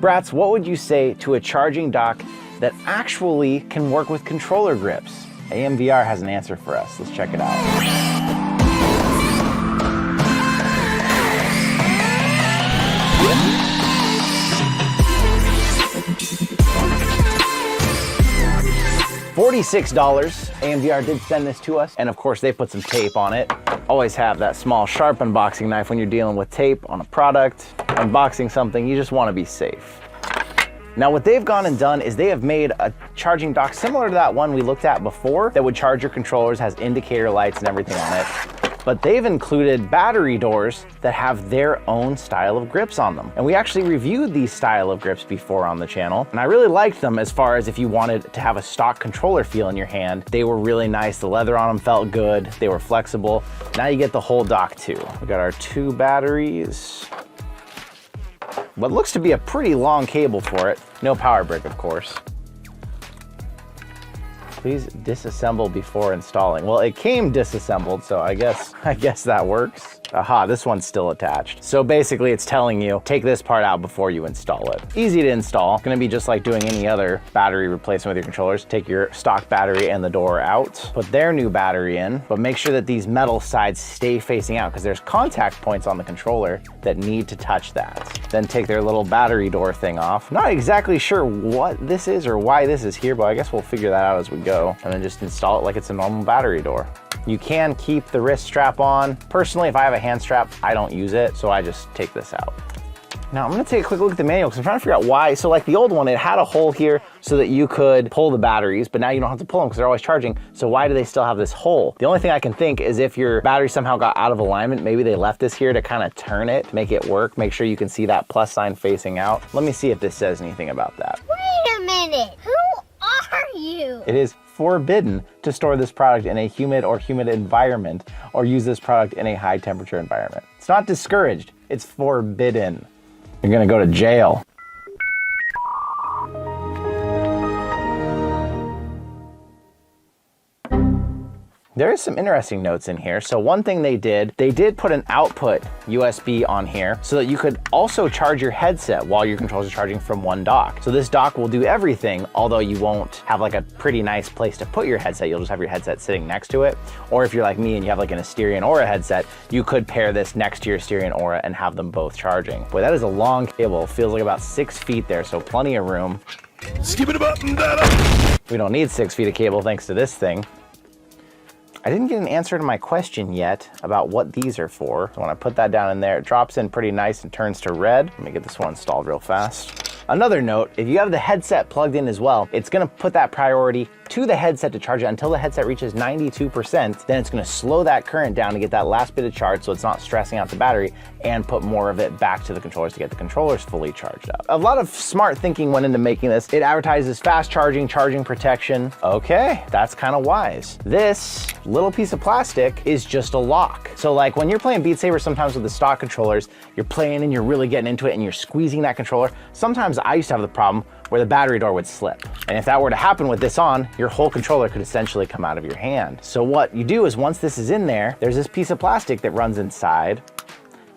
Bratz, what would you say to a charging dock that actually can work with controller grips? AMVR has an answer for us. Let's check it out. $46. AMVR did send this to us, and of course they put some tape on it. Always have that small sharp unboxing knife when you're dealing with tape on a product. Unboxing something, you just want to be safe. Now what they've gone and done is they have made a charging dock similar to that one we looked at before that would charge your controllers, has indicator lights and everything on it. But they've included battery doors that have their own style of grips on them. And we actually reviewed these style of grips before on the channel, and I really liked them as far as if you wanted to have a stock controller feel in your hand. They were really nice. The leather on them felt good. They were flexible. Now you get the whole dock too. We got our 2 batteries. What looks to be a pretty long cable for it. No power brick, of course. Please disassemble before installing. Well, it came disassembled, so I guess that works. Aha, this one's still attached. So basically it's telling you, take this part out before you install it. Easy to install. It's gonna be just like doing any other battery replacement with your controllers. Take your stock battery and the door out, put their new battery in, but make sure that these metal sides stay facing out because there's contact points on the controller that need to touch that. Then take their little battery door thing off. Not exactly sure what this is or why this is here, but I guess we'll figure that out as we go. And then just install it like it's a normal battery door. You can keep the wrist strap on. Personally, if I have a hand strap, I don't use it, so I just take this out. Now I'm gonna take a quick look at the manual because I'm trying to figure out why. So like the old one, it had a hole here so that you could pull the batteries, but now you don't have to pull them because they're always charging. So why do they still have this hole? The only thing I can think is if your battery somehow got out of alignment, maybe they left this here to kind of turn it, make it work. Make sure you can see that plus sign facing out. Let me see if this says anything about that. Wait a minute, who are you? It is forbidden to store this product in a humid or humid environment or use this product in a high temperature environment. It's not discouraged, it's forbidden. You're gonna go to jail. There is some interesting notes in here. So one thing they did put an output USB on here so that you could also charge your headset while your controllers are charging from one dock. So this dock will do everything, although you won't have like a pretty nice place to put your headset. You'll just have your headset sitting next to it. Or if you're like me and you have like an Asterion Aura headset, you could pair this next to your Asterion Aura and have them both charging. Boy, that is a long cable. Feels like about 6 feet there, so plenty of room. Skip it about that. We don't need 6 feet of cable thanks to this thing. I didn't get an answer to my question yet about what these are for. So when I put that down in there, it drops in pretty nice and turns to red. Let me get this one installed real fast. Another note, if you have the headset plugged in as well, it's gonna put that priority to the headset to charge it until the headset reaches 92%. Then it's gonna slow that current down to get that last bit of charge so it's not stressing out the battery and put more of it back to the controllers to get the controllers fully charged up. A lot of smart thinking went into making this. It advertises fast charging, charging protection. Okay, that's kind of wise. This little piece of plastic is just a lock. So like when you're playing Beat Saber sometimes with the stock controllers, you're playing and you're really getting into it and you're squeezing that controller. Sometimes I used to have the problem where the battery door would slip. And if that were to happen with this on, your whole controller could essentially come out of your hand. So what you do is once this is in there, there's this piece of plastic that runs inside.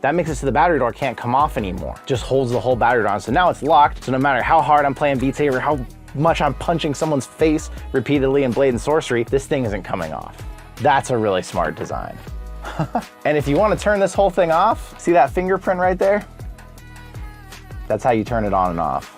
That makes it so the battery door can't come off anymore. Just holds the whole battery door on. So now it's locked. So no matter how hard I'm playing Beat Saber, how much I'm punching someone's face repeatedly in Blade and Sorcery, this thing isn't coming off. That's a really smart design. And if you want to turn this whole thing off, see that fingerprint right there? That's how you turn it on and off.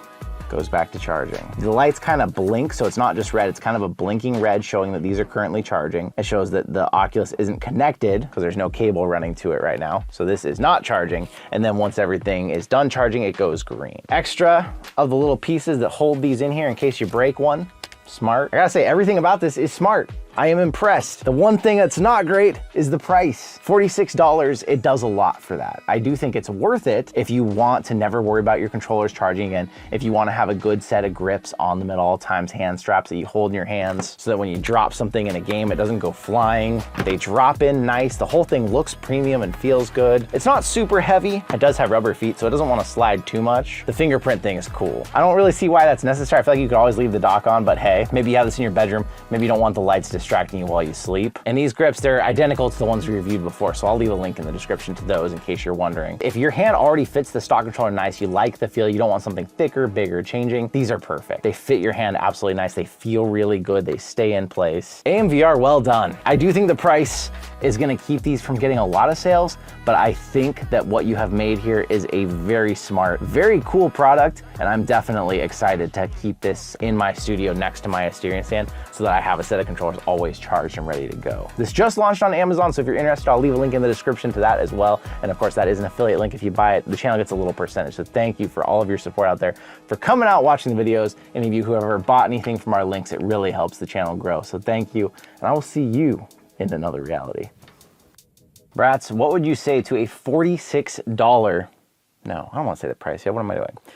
Goes back to charging. The lights kind of blink, so it's not just red, it's kind of a blinking red showing that these are currently charging. It shows that the Oculus isn't connected because there's no cable running to it right now. So this is not charging. And then once everything is done charging, it goes green. Extra of the little pieces that hold these in here in case you break one. Smart. I gotta say, everything about this is smart. I am impressed. The one thing that's not great is the price. $46, it does a lot for that. I do think it's worth it if you want to never worry about your controllers charging again, if you want to have a good set of grips on them at all times, hand straps that you hold in your hands so that when you drop something in a game, it doesn't go flying. They drop in nice. The whole thing looks premium and feels good. It's not super heavy. It does have rubber feet, so it doesn't want to slide too much. The fingerprint thing is cool. I don't really see why that's necessary. I feel like you could always leave the dock on, but hey, day. Maybe you have this in your bedroom. Maybe you don't want the lights distracting you while you sleep. And these grips, they're identical to the ones we reviewed before, so I'll leave a link in the description to those in case you're wondering. If your hand already fits the stock controller nice, you like the feel, you don't want something thicker, bigger, changing, these are perfect. They fit your hand absolutely nice. They feel really good. They stay in place. AMVR, well done. I do think the price is gonna keep these from getting a lot of sales, but I think that what you have made here is a very smart, very cool product, and I'm definitely excited to keep this in my studio next to my steering stand so that I have a set of controllers always charged and ready to go. This just launched on Amazon, so if you're interested, I'll leave a link in the description to that as well. And of course, that is an affiliate link. If you buy it, the channel gets a little percentage. So thank you for all of your support out there, for coming out, watching the videos. Any of you who have ever bought anything from our links, it really helps the channel grow. So thank you, and I will see you in another reality. Brats, what would you say to a $46, no, I don't want to say the price yet, what am I doing?